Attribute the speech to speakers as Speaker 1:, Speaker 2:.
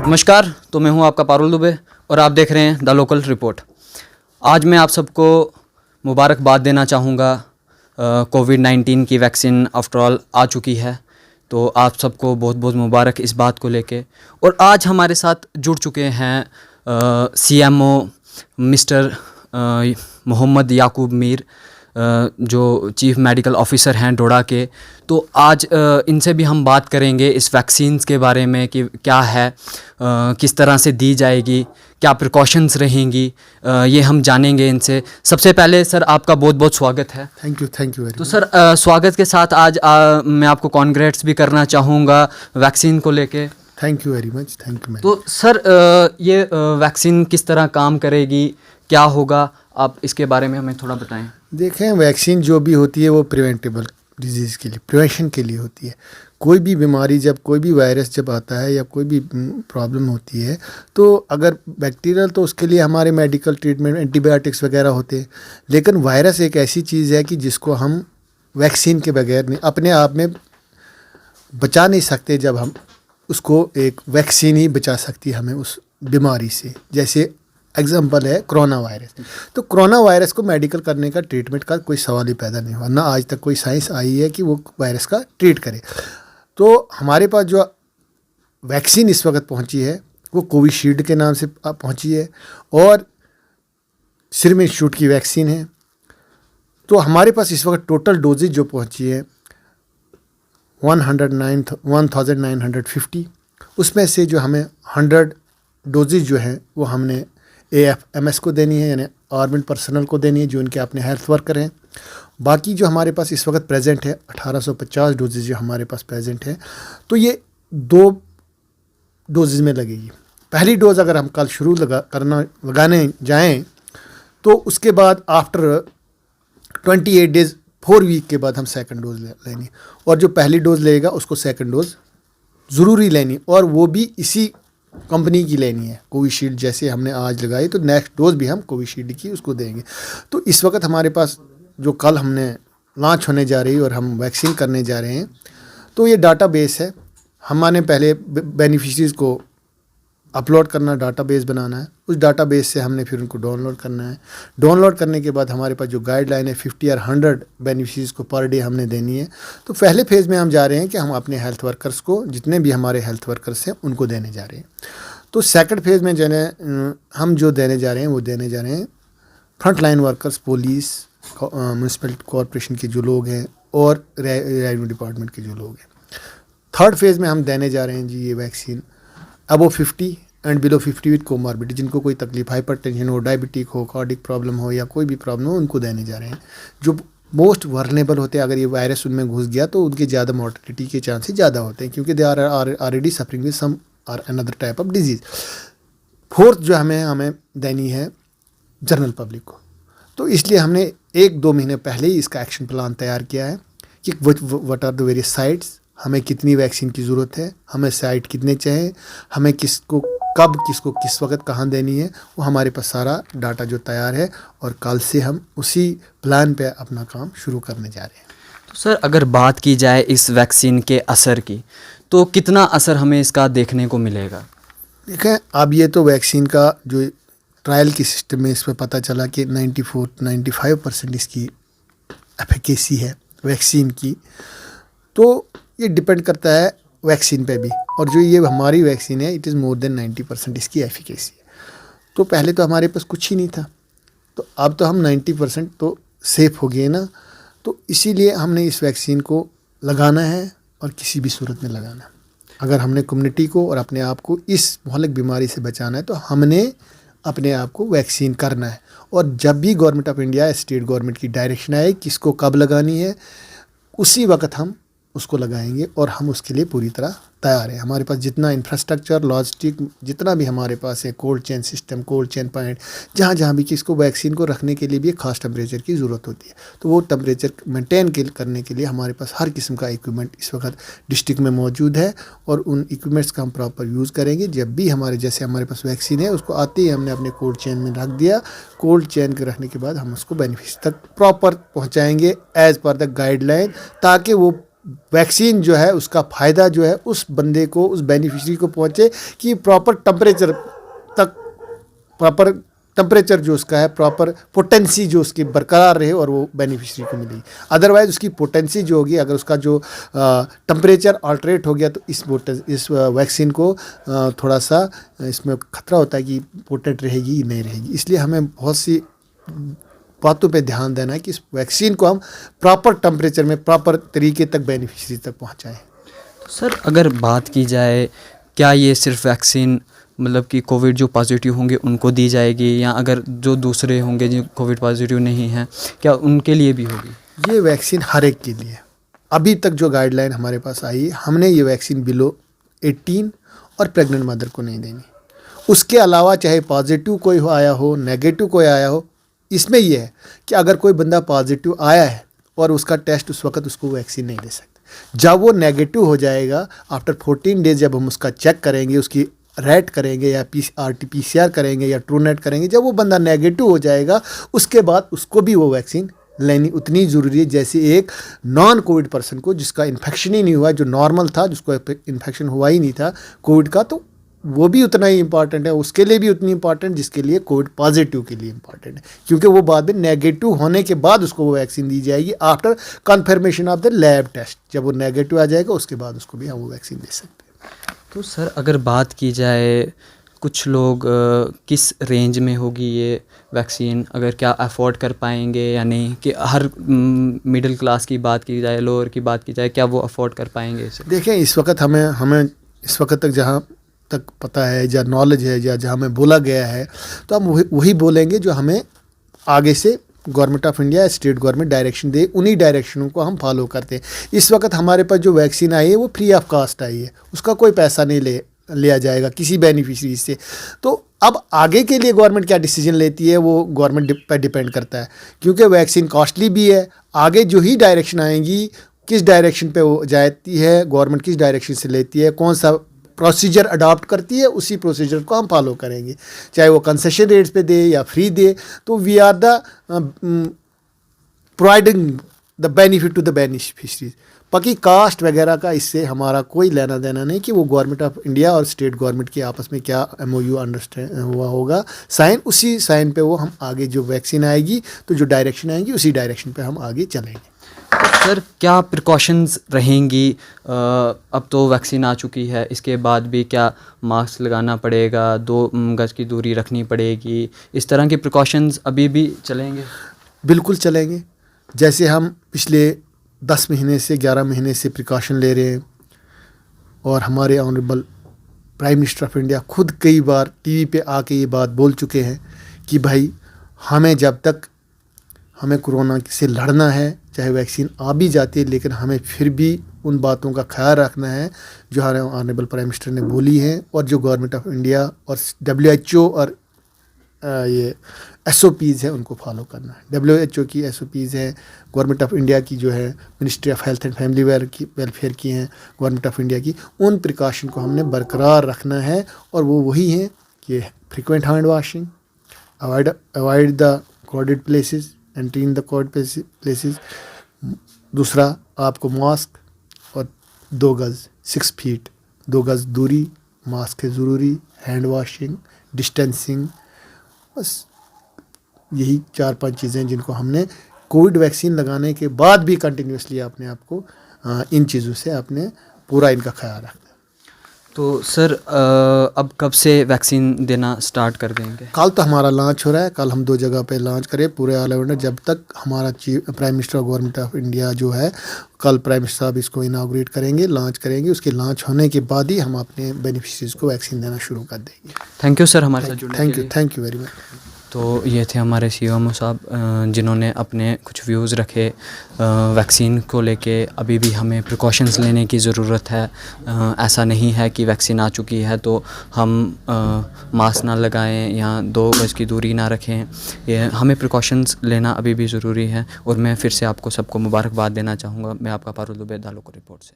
Speaker 1: नमस्कार, तो मैं हूं आपका पारुल दुबे और आप देख रहे हैं द लोकल रिपोर्ट। आज मैं आप सबको मुबारकबाद देना चाहूँगा। कोविड-19 की वैक्सीन आफ्टर ऑल आ चुकी है, तो आप सबको बहुत बहुत मुबारक इस बात को लेके। और आज हमारे साथ जुड़ चुके हैं सीएमओ मिस्टर मोहम्मद याकूब मीर, जो चीफ़ मेडिकल ऑफिसर हैं डोडा के। तो आज इनसे भी हम बात करेंगे इस वैक्सीन्स के बारे में कि क्या है, किस तरह से दी जाएगी, क्या प्रिकॉशंस रहेंगी, ये हम जानेंगे इनसे। सबसे पहले सर आपका बहुत बहुत स्वागत है।
Speaker 2: थैंक यू वेरी
Speaker 1: तो सर स्वागत के साथ आज मैं आपको कॉन्ग्रेट्स भी करना चाहूँगा वैक्सीन को लेके।
Speaker 2: Thank you very much. Thank you.
Speaker 1: तो सर ये वैक्सीन किस तरह काम करेगी, क्या होगा, आप इसके बारे में हमें थोड़ा बताएं।
Speaker 2: देखें, वैक्सीन जो भी होती है वो प्रिवेंटेबल डिजीज़ के लिए, प्रिवेंशन के लिए होती है। कोई भी बीमारी, जब कोई भी वायरस जब आता है या कोई भी प्रॉब्लम होती है, तो अगर बैक्टीरियल तो उसके लिए हमारे मेडिकल ट्रीटमेंट एंटीबायोटिक्स वगैरह होते हैं। लेकिन वायरस एक ऐसी चीज़ है कि जिसको हम वैक्सीन के बगैर नहीं, अपने आप में बचा नहीं सकते। जब हम उसको, एक वैक्सीन ही बचा सकती है हमें उस बीमारी से। जैसे एग्जाम्पल है कोरोना वायरस। तो कोरोना वायरस को मेडिकल करने का, ट्रीटमेंट का कोई सवाल ही पैदा नहीं हुआ, ना आज तक कोई साइंस आई है कि वो वायरस का ट्रीट करे। तो हमारे पास जो वैक्सीन इस वक्त पहुंची है वो कोविशील्ड के नाम से पहुंची है और सीरम इंस्टीट्यूट की वैक्सीन है। तो हमारे पास इस वक्त टोटल डोजेज जो पहुंची है 1950। उसमें से जो हमें 100 डोजेज जो हैं वो हमने AFMS को देनी है, यानी आर्म्ड पर्सनल को देनी है, जो उनके अपने हेल्थ वर्कर हैं। बाकी जो हमारे पास इस वक्त प्रेजेंट है 1850 डोजेज जो हमारे पास प्रेजेंट है। तो ये 2 डोजेज में लगेगी। पहली डोज़ अगर हम कल शुरू लगाने जाएं तो उसके बाद आफ्टर 28 डेज़ 4 वीक के बाद हम सेकंड डोज लेनी, और जो पहली डोज़ लेगा उसको सेकंड डोज ज़रूरी लेनी, और वो भी इसी कंपनी की लेनी है। कोविशील्ड जैसे हमने आज लगाई तो नेक्स्ट डोज भी हम कोविशील्ड की उसको देंगे। तो इस वक्त हमारे पास जो कल हमने लॉन्च होने जा रही है और हम वैक्सीन करने जा रहे हैं, तो ये डाटाबेस है। हमने पहले बेनिफिशरीज़ को अपलोड करना, डाटाबेस बनाना है। उस डाटाबेस से हमने फिर उनको डाउनलोड करना है। डाउनलोड करने के बाद हमारे पास जो गाइडलाइन है 50 और 100 बेनिफिशरीज़ को पर डे हमने देनी है। तो पहले फेज़ में हम जा रहे हैं कि हम अपने हेल्थ वर्कर्स को, जितने भी हमारे हेल्थ वर्कर्स हैं उनको देने जा रहे हैं। तो सेकंड फेज़ में जो है हम जो देने जा रहे हैं वो देने जा रहे हैं front line workers, police, municipal corporation के जो लोग हैं और रेवेन्यू डिपार्टमेंट के जो लोग हैं। थर्ड फेज़ में हम देने जा रहे हैं जी ये vaccine above 50 and below 50 with comorbidity, जिनको कोई तकलीफ, हाइपरटेंशन हो, डायबिटिक हो, कार्डिक प्रॉब्लम हो या कोई भी प्रॉब्लम हो, उनको देने जा रहे हैं। जो मोस्ट वर्नेबल होते हैं, अगर ये वायरस उनमें घुस गया तो उनके ज़्यादा मॉर्टिलिटी के चांसेस ज़्यादा होते हैं, क्योंकि they are already suffering with some और another type of disease. Fourth जो हमें देनी है जनरल पब्लिक को। तो इसलिए हमने 1-2 महीने पहले ही इसका एक्शन प्लान तैयार किया है कि what are the various sites, हमें कितनी वैक्सीन की ज़रूरत है, हमें साइट कितने चाहिए, हमें किसको कब, किसको किस वक्त कहाँ देनी है। वो हमारे पास सारा डाटा जो तैयार है, और कल से हम उसी प्लान पे अपना काम शुरू करने जा रहे हैं।
Speaker 1: तो सर अगर बात की जाए इस वैक्सीन के असर की, तो कितना असर हमें इसका देखने को मिलेगा?
Speaker 2: देखें, अब ये तो वैक्सीन का जो ट्रायल की सिस्टम में इस पर पता चला कि 94-95% इसकी एफिकेसी है वैक्सीन की। तो ये डिपेंड करता है वैक्सीन पे भी, और जो ये हमारी वैक्सीन है इट इज़ मोर देन 90% इसकी एफिकेसी है। तो पहले तो हमारे पास कुछ ही नहीं था, तो अब तो हम 90% तो सेफ़ हो गए ना। तो इसीलिए हमने इस वैक्सीन को लगाना है, और किसी भी सूरत में लगाना है। अगर हमने कम्युनिटी को और अपने आप को इस भयानक बीमारी से बचाना है तो हमने अपने आप को वैक्सीन करना है। और जब भी government of India, state government की डायरेक्शन आए किसको कब लगानी है, उसी वक्त हम उसको लगाएंगे, और हम उसके लिए पूरी तरह तैयार है। हमारे पास जितना इंफ्रास्ट्रक्चर, लॉजिस्टिक, जितना भी हमारे पास है, cold chain system, cold chain point, जहाँ भी किसको वैक्सीन को रखने के लिए भी एक खास टेम्परेचर की ज़रूरत होती है। तो वो टेम्परेचर मेंटेन करने के लिए हमारे पास हर किस्म का इक्विपमेंट इस वक्त डिस्ट्रिक्ट में मौजूद है, और उन इक्विपमेंट्स का हम प्रॉपर यूज़ करेंगे। जब भी जैसे हमारे पास वैक्सीन है, उसको आते ही हमने अपने कोल्ड चेन में रख दिया। कोल्ड चेन के रखने के बाद हम उसको बेनिफिट तक प्रॉपर पहुँचाएँगे एज़ पर द गाइडलाइन, ताकि वो वैक्सीन जो है उसका फ़ायदा जो है उस बंदे को, उस बेनिफिशरी को पहुँचे कि प्रॉपर टेम्परेचर तक, प्रॉपर टेम्परेचर जो उसका है, प्रॉपर पोटेंसी जो उसकी बरकरार रहे और वो बेनिफिशरी को मिलेगी। अदरवाइज़ उसकी पोटेंसी जो होगी, अगर उसका जो टेम्परेचर अल्टरेट हो गया तो इस वैक्सीन को थोड़ा सा इसमें ख़तरा होता है कि पोटेंट रहेगी नहीं रहेगी। इसलिए हमें बहुत सी बातों पे ध्यान देना है कि इस वैक्सीन को हम प्रॉपर टेम्परेचर में, प्रॉपर तरीके तक बेनिफिशरी तक पहुँचाएँ।
Speaker 1: सर अगर बात की जाए, क्या ये सिर्फ वैक्सीन मतलब कि कोविड जो पॉजिटिव होंगे उनको दी जाएगी, या अगर जो दूसरे होंगे जो कोविड पॉजिटिव नहीं हैं क्या उनके लिए भी होगी?
Speaker 2: ये वैक्सीन हर एक के लिए, अभी तक जो गाइडलाइन हमारे पास आई है, हमने ये वैक्सीन बिलो 18 और प्रेग्नेंट मदर को नहीं देनी। उसके अलावा चाहे पॉजिटिव कोई आया हो, नेगेटिव कोई आया हो, इसमें यह है कि अगर कोई बंदा पॉजिटिव आया है और उसका टेस्ट उस वक्त, उसको वैक्सीन नहीं दे सकते। जब वो नेगेटिव हो जाएगा, आफ्टर 14 डेज जब हम उसका चेक करेंगे, उसकी रैट करेंगे या RT-PCR करेंगे या ट्रूनेट करेंगे, जब वो बंदा नेगेटिव हो जाएगा उसके बाद उसको भी वो वैक्सीन लेनी उतनी ज़रूरी है जैसे एक नॉन कोविड पर्सन को, जिसका इन्फेक्शन ही नहीं हुआ, जो नॉर्मल था, जिसको इन्फेक्शन हुआ ही नहीं था कोविड का, तो वो भी उतना ही इंपॉर्टेंट है, उसके लिए भी उतनी इंपॉर्टेंट जिसके लिए कोविड पॉजिटिव के लिए इंपॉर्टेंट है, क्योंकि वो बाद में नेगेटिव होने के बाद उसको वो वैक्सीन दी जाएगी after confirmation of the lab test. जब वो नेगेटिव आ जाएगा उसके बाद उसको भी हम वो वैक्सीन दे सकते हैं।
Speaker 1: तो सर अगर बात की जाए, कुछ लोग किस रेंज में होगी ये वैक्सीन, अगर क्या अफोर्ड कर पाएंगे या नहीं, कि हर मिडिल क्लास की बात की जाए, लोअर की बात की जाए, क्या वो अफोर्ड कर पाएंगे इसे?
Speaker 2: देखें, इस वक्त हमें इस वक्त तक जहाँ तक पता है, या नॉलेज है, या जहाँ हमें बोला गया है, तो हम वही बोलेंगे जो हमें आगे से government of India, state government direction दे, उन्हीं डायरेक्शनों को हम फॉलो करते हैं। इस वक्त हमारे पास जो वैक्सीन आई है वो फ्री ऑफ कास्ट आई है, उसका कोई पैसा नहीं लिया जाएगा किसी बेनिफिशरी से। तो अब आगे के लिए गवर्नमेंट क्या डिसीजन लेती है वो गवर्नमेंट पर डिपेंड करता है, क्योंकि वैक्सीन कॉस्टली भी है। आगे जो ही डायरेक्शन आएंगी, किस डायरेक्शन पे वो जाती है, गवर्नमेंट किस डायरेक्शन से लेती है, कौन सा प्रोसीजर अडॉप्ट करती है, उसी प्रोसीजर को हम फॉलो करेंगे, चाहे वो कंसेशन रेट्स पे दे या फ्री दे। तो we are the providing the benefit to the beneficiaries. बाकी कास्ट वगैरह का इससे हमारा कोई लेना देना नहीं, कि वो गवर्नमेंट ऑफ इंडिया और स्टेट गवर्नमेंट के आपस में क्या MOU अंडरस्टैंड हुआ होगा साइन, उसी साइन पे वो हम आगे जो वैक्सीन आएगी, तो जो डायरेक्शन आएंगी उसी डायरेक्शन पे हम आगे चलेंगे।
Speaker 1: सर क्या प्रिकॉशंस रहेंगी? अब तो वैक्सीन आ चुकी है, इसके बाद भी क्या मास्क लगाना पड़ेगा, 2 गज की दूरी रखनी पड़ेगी, इस तरह के प्रिकॉशंस अभी भी चलेंगे?
Speaker 2: बिल्कुल चलेंगे। जैसे हम पिछले 10 महीने से 11 महीने से प्रिकॉशन ले रहे हैं, और हमारे honourable prime minister of India खुद कई बार TV पे आके ये बात बोल चुके हैं कि भाई हमें जब तक हमें कोरोना से लड़ना है, चाहे वैक्सीन आ भी जाती है, लेकिन हमें फिर भी उन बातों का ख्याल रखना है जो हमारे ऑनरेबल प्राइम मिनिस्टर ने बोली हैं, और जो गवर्नमेंट ऑफ इंडिया और WHO और ये SOPs है उनको फॉलो करना है। WHO की SOPs है, गवर्नमेंट ऑफ इंडिया की जो है ministry of health and family welfare की हैं, गवर्नमेंट ऑफ इंडिया की, उन प्रिकॉशन को हमने बरकरार रखना है। और वो वही हैं कि frequent hand washing, avoid the crowded places, entry in the crowded places. दूसरा, आपको मास्क और 2 गज 6 फीट 2 गज दूरी, मास्क है ज़रूरी, हैंड वाशिंग, डिस्टेंसिंग, बस यही 4-5 चीज़ें जिनको हमने कोविड वैक्सीन लगाने के बाद भी कंटिन्यूसली अपने आप को इन चीज़ों से अपने पूरा इनका ख्याल रखना है।
Speaker 1: तो सर अब कब से वैक्सीन देना स्टार्ट कर देंगे?
Speaker 2: कल तो हमारा लॉन्च हो रहा है, कल हम 2 जगह पे लॉन्च करें पूरे ऑल ओवर। जब तक हमारा prime minister government of India जो है, कल प्राइम मिनिस्टर साहब इसको इनाग्रेट करेंगे, लॉन्च करेंगे, उसके लॉन्च होने के बाद ही हम अपने बेनिफिशरीज को वैक्सीन देना शुरू कर देंगे।
Speaker 1: थैंक यू सर हमारे साथ जुड़ने के लिए।
Speaker 2: Thank you very much.
Speaker 1: तो ये थे हमारे CMO साहब, जिन्होंने अपने कुछ व्यूज़ रखे वैक्सीन को लेके। अभी भी हमें प्रिकॉशंस लेने की ज़रूरत है। ऐसा नहीं है कि वैक्सीन आ चुकी है तो हम मास्क ना लगाएं या 2 गज की दूरी ना रखें। ये हमें प्रिकॉशंस लेना अभी भी ज़रूरी है। और मैं फिर से आपको सबको मुबारकबाद देना चाहूँगा। मैं आपका Parul Dubey, the local report से।